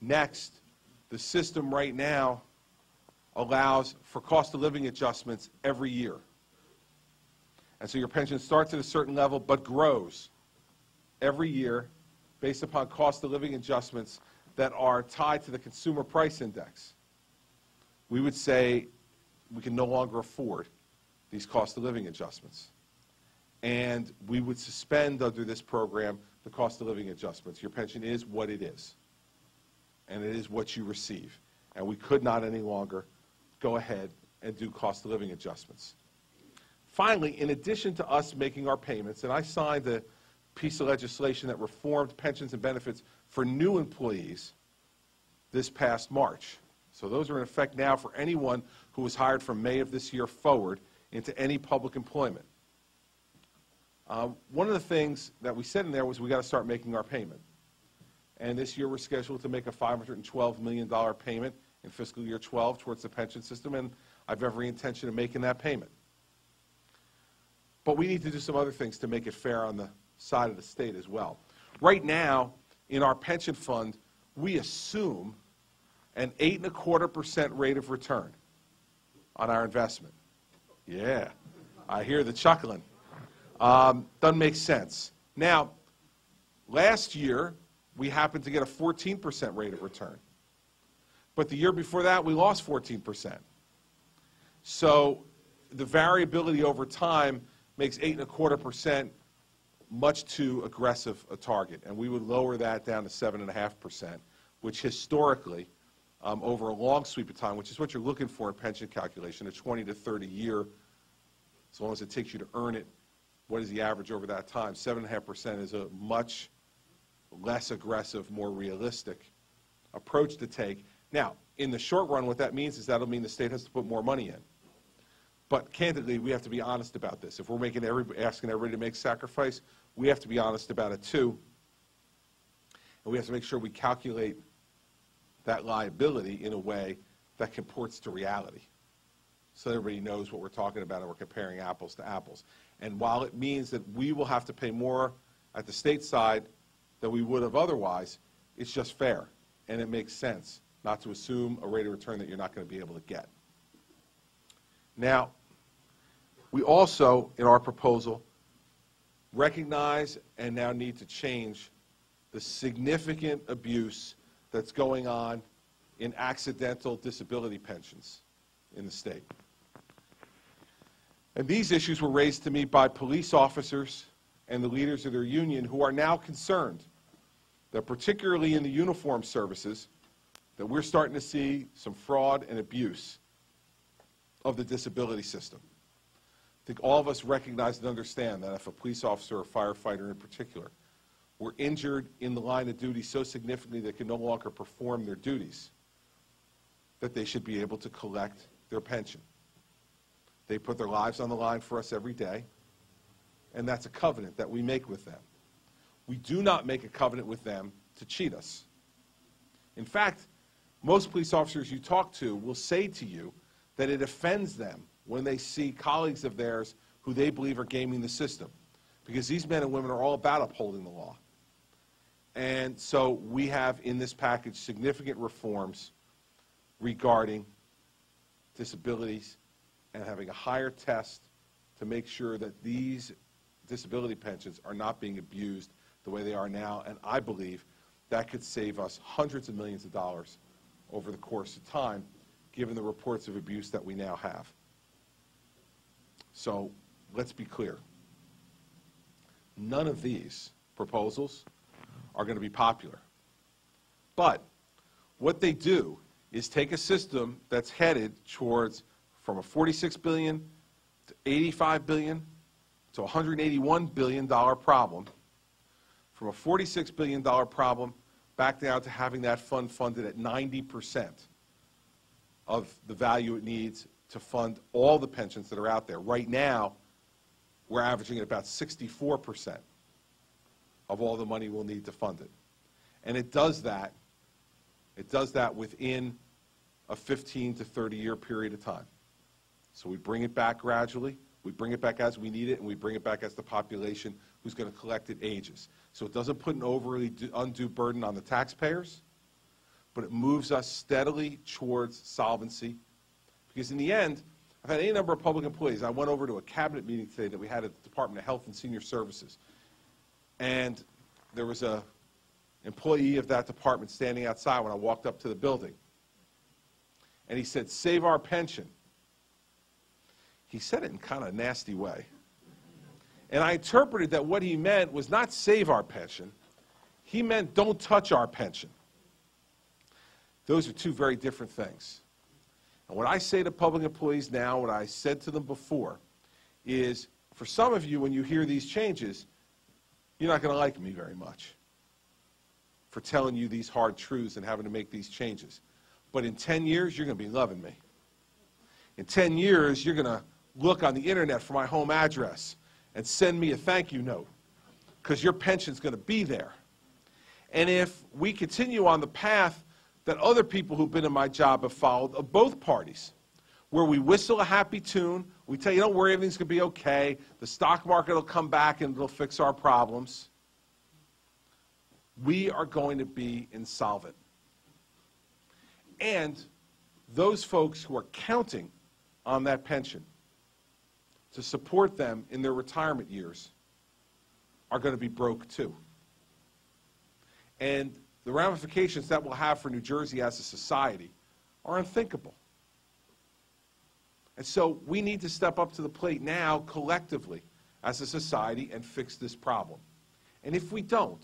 Next, the system right now allows for cost of living adjustments every year. And so your pension starts at a certain level but grows every year based upon cost of living adjustments that are tied to the consumer price index. We would say we can no longer afford these cost of living adjustments. And we would suspend under this program the cost of living adjustments. Your pension is what it is, and it is what you receive. And we could not any longer go ahead and do cost of living adjustments. Finally, in addition to us making our payments, and I signed a piece of legislation that reformed pensions and benefits for new employees this past March. So those are in effect now for anyone who was hired from May of this year forward into any public employment. One of the things that we said in there was we got to start making our payment. And this year we're scheduled to make a $512 million payment in fiscal year 12 towards the pension system, and I have every intention of making that payment. But we need to do some other things to make it fair on the side of the state as well. Right now, in our pension fund, we assume an 8.25% rate of return on our investment. Yeah, I hear the chuckling. Doesn't make sense. Now, last year, we happened to get a 14% rate of return. But the year before that, we lost 14%. So the variability over time makes 8.25% much too aggressive a target. And we would lower that down to 7.5%, which historically, over a long sweep of time, which is what you're looking for in pension calculation, a 20 to 30 year, as long as it takes you to earn it, what is the average over that time? 7.5% is a much less aggressive, more realistic approach to take. Now, in the short run, what that means is that'll mean the state has to put more money in. But candidly, we have to be honest about this. If we're asking everybody to make sacrifice, we have to be honest about it too. And we have to make sure we calculate that liability in a way that comports to reality, so everybody knows what we're talking about and we're comparing apples to apples. And while it means that we will have to pay more at the state side than we would have otherwise, it's just fair, and it makes sense not to assume a rate of return that you're not going to be able to get. Now, we also, in our proposal, recognize and now need to change the significant abuse that's going on in accidental disability pensions in the state. And these issues were raised to me by police officers and the leaders of their union who are now concerned that particularly in the uniform services that we're starting to see some fraud and abuse of the disability system. I think all of us recognize and understand that if a police officer or firefighter in particular were injured in the line of duty so significantly they can no longer perform their duties, that they should be able to collect their pension. They put their lives on the line for us every day, and that's a covenant that we make with them. We do not make a covenant with them to cheat us. In fact, most police officers you talk to will say to you that it offends them when they see colleagues of theirs who they believe are gaming the system, because these men and women are all about upholding the law. And so we have in this package significant reforms regarding disabilities and having a higher test to make sure that these disability pensions are not being abused the way they are now. And I believe that could save us hundreds of millions of dollars over the course of time, given the reports of abuse that we now have. So let's be clear. None of these proposals are going to be popular. But what they do is take a system that's headed towards from a $46 billion to $85 billion to $181 billion problem, from a $46 billion problem back down to having that fund funded at 90% of the value it needs to fund all the pensions that are out there. Right now, we're averaging at about 64% of all the money we'll need to fund it. And it does that within a 15 to 30 year period of time. So we bring it back gradually, we bring it back as we need it, and we bring it back as the population who's going to collect it ages. So it doesn't put an overly undue burden on the taxpayers, but it moves us steadily towards solvency. Because in the end, I've had any number of public employees. I went over to a cabinet meeting today that we had at the Department of Health and Senior Services. And there was an employee of that department standing outside when I walked up to the building. And he said, "Save our pension." He said it in kind of a nasty way. And I interpreted that what he meant was not save our pension. He meant don't touch our pension. Those are two very different things. And what I say to public employees now, what I said to them before, is for some of you, when you hear these changes, you're not going to like me very much for telling you these hard truths and having to make these changes. But in 10 years, you're going to be loving me. In 10 years, you're going to look on the internet for my home address and send me a thank you note because your pension's going to be there. And if we continue on the path that other people who've been in my job have followed, of both parties, where we whistle a happy tune, we tell you, don't worry, everything's going to be okay, the stock market will come back and it'll fix our problems, we are going to be insolvent. And those folks who are counting on that pension to support them in their retirement years are going to be broke too. And the ramifications that will have for New Jersey as a society are unthinkable. And so we need to step up to the plate now collectively as a society and fix this problem. And if we don't,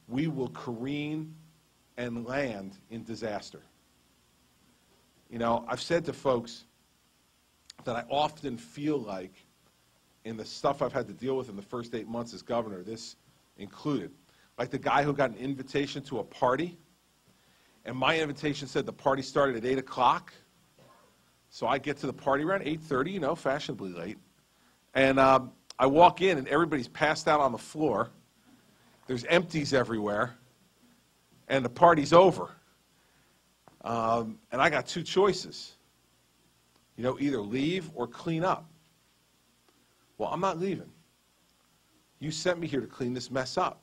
we will careen and land in disaster. You know, I've said to folks that I often feel like in the stuff I've had to deal with in the first 8 months as governor, this included, like the guy who got an invitation to a party, and my invitation said the party started at 8 o'clock. So I get to the party around 8:30, you know, fashionably late. And I walk in, and everybody's passed out on the floor. There's empties everywhere. And the party's over. And I got two choices. You know, either leave or clean up. Well, I'm not leaving. You sent me here to clean this mess up.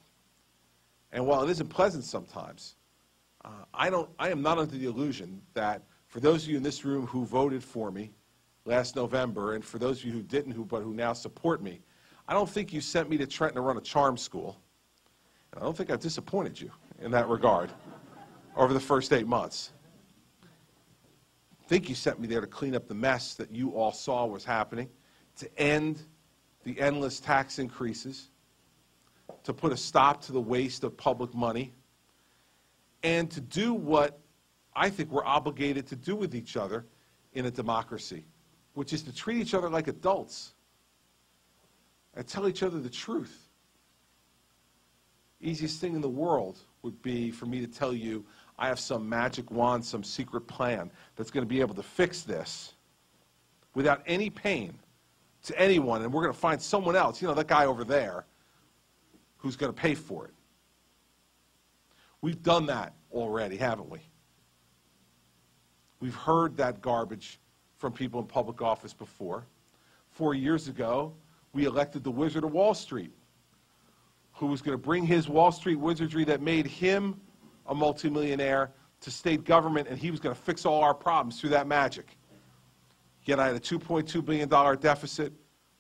And while it isn't pleasant sometimes, I am not under the illusion that for those of you in this room who voted for me last November, and for those of you who didn't, but who now support me, I don't think you sent me to Trenton to run a charm school. And I don't think I've disappointed you in that regard over the first 8 months. I think you sent me there to clean up the mess that you all saw was happening, to end the endless tax increases, to put a stop to the waste of public money, and to do what I think we're obligated to do with each other in a democracy, which is to treat each other like adults and tell each other the truth. Easiest thing in the world would be for me to tell you I have some magic wand, some secret plan that's going to be able to fix this without any pain to anyone, and we're going to find someone else, you know, that guy over there, who's going to pay for it. We've done that already, haven't we? We've heard that garbage from people in public office before. 4 years ago, we elected the Wizard of Wall Street, who was going to bring his Wall Street wizardry that made him a multimillionaire to state government, and he was going to fix all our problems through that magic. Yet I had a $2.2 billion deficit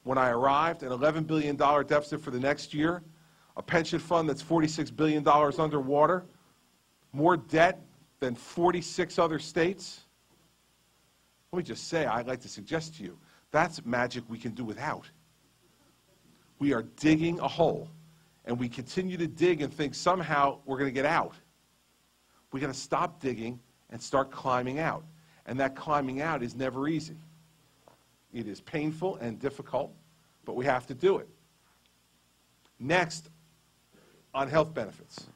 when I arrived, an $11 billion deficit for the next year, a pension fund that's $46 billion underwater, more debt than 46 other states. Let me just say, I'd like to suggest to you, that's magic we can do without. We are digging a hole, and we continue to dig and think somehow we're going to get out. We've got to stop digging and start climbing out. And that climbing out is never easy. It is painful and difficult, but we have to do it. Next, on health benefits.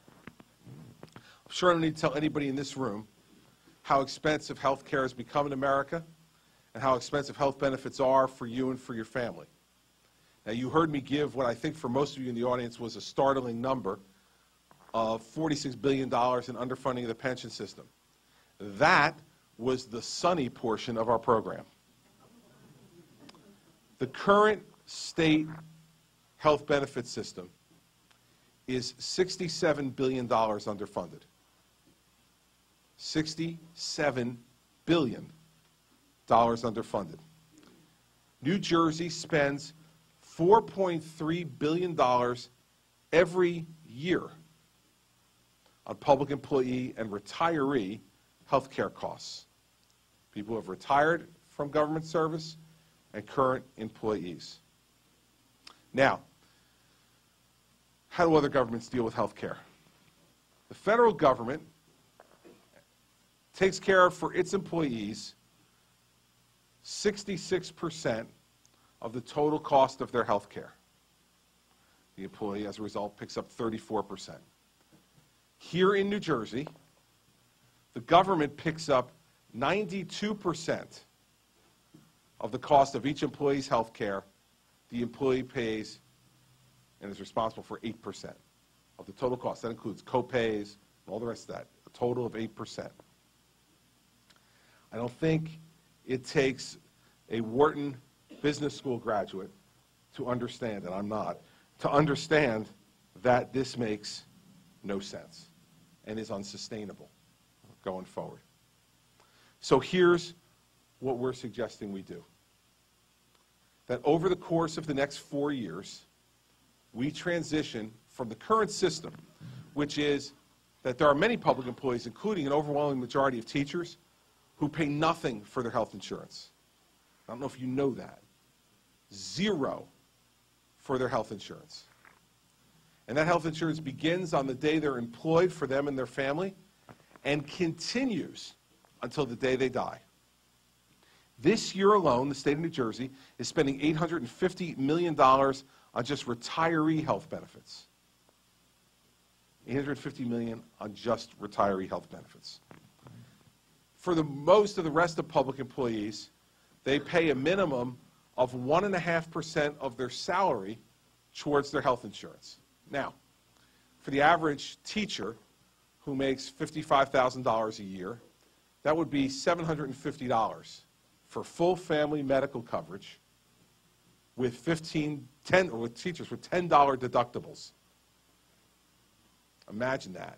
I'm sure I don't need to tell anybody in this room how expensive health care has become in America and how expensive health benefits are for you and for your family. Now, you heard me give what I think for most of you in the audience was a startling number of $46 billion in underfunding of the pension system. That was the sunny portion of our program. The current state health benefit system is $67 billion underfunded. $67 billion underfunded. New Jersey spends $4.3 billion every year on public employee and retiree health care costs. People who have retired from government service and current employees. Now, how do other governments deal with health care? The federal government takes care of, for its employees, 66% of the total cost of their health care. The employee, as a result, picks up 34%. Here in New Jersey, the government picks up 92% of the cost of each employee's health care. The employee pays and is responsible for 8% of the total cost. That includes co-pays and all the rest of that, a total of 8%. I don't think it takes a Wharton Business School graduate to understand, and I'm not, to understand that this makes no sense and is unsustainable going forward. So here's what we're suggesting we do. That over the course of the next 4 years, we transition from the current system, which is that there are many public employees, including an overwhelming majority of teachers, who pay nothing for their health insurance. I don't know if you know that. Zero for their health insurance. And that health insurance begins on the day they're employed for them and their family and continues until the day they die. This year alone, the state of New Jersey is spending $850 million on just retiree health benefits. $850 million on just retiree health benefits. For the most of the rest of public employees, they pay a minimum of 1.5% of their salary towards their health insurance. Now, for the average teacher who makes $55,000 a year, that would be $750 for full family medical coverage with with teachers with $10 deductibles. Imagine that.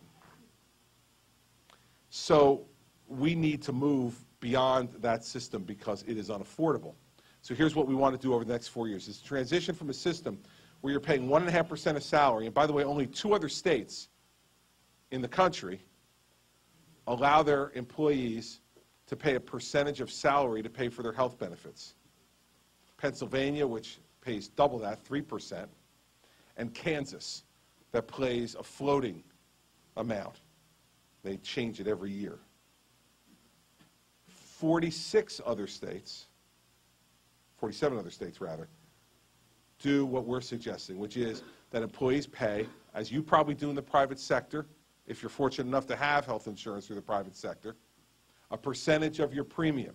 So we need to move beyond that system because it is unaffordable. So here's what we want to do over the next 4 years, is transition from a system where you're paying 1.5% of salary, and by the way, only 2 other states in the country allow their employees to pay a percentage of salary to pay for their health benefits. Pennsylvania, which pays double that, 3%, and Kansas, that pays a floating amount. They change it every year. 47 other states rather, do what we're suggesting, which is that employees pay, as you probably do in the private sector, if you're fortunate enough to have health insurance through the private sector, a percentage of your premium.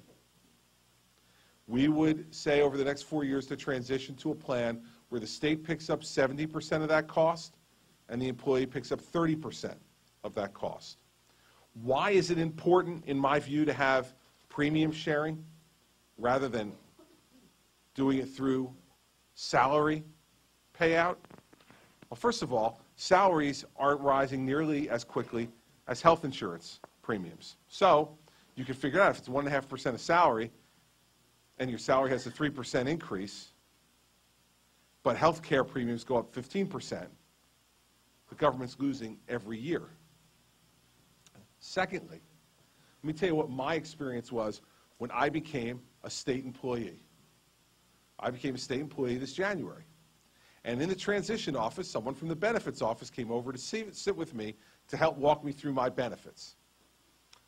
We would say over the next 4 years to transition to a plan where the state picks up 70% of that cost and the employee picks up 30% of that cost. Why is it important, in my view, to have premium sharing rather than doing it through salary payout? Well, first of all, salaries aren't rising nearly as quickly as health insurance premiums. So you can figure out if it's 1.5% of salary and your salary has a 3% increase, but health care premiums go up 15%, the government's losing every year. Secondly, let me tell you what my experience was when I became a state employee. I became a state employee this January. And in the transition office, someone from the benefits office came over to sit with me to help walk me through my benefits.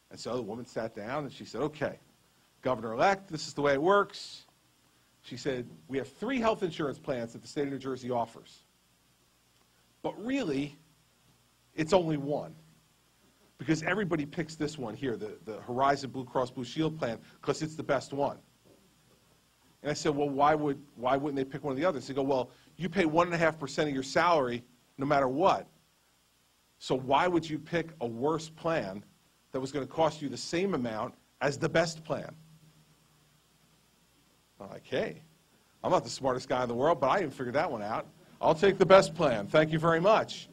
And so the woman sat down and she said, okay, Governor-elect, this is the way it works. She said, we have 3 health insurance plans that the state of New Jersey offers. But really, it's only one. Because everybody picks this one here, the Horizon Blue Cross Blue Shield plan, because it's the best one. And I said, well, why wouldn't they pick one of the others? They go, well, you pay 1.5% of your salary no matter what. So why would you pick a worse plan that was going to cost you the same amount as the best plan? I'm like, hey, I'm not the smartest guy in the world, but I didn't figure that one out. I'll take the best plan. Thank you very much.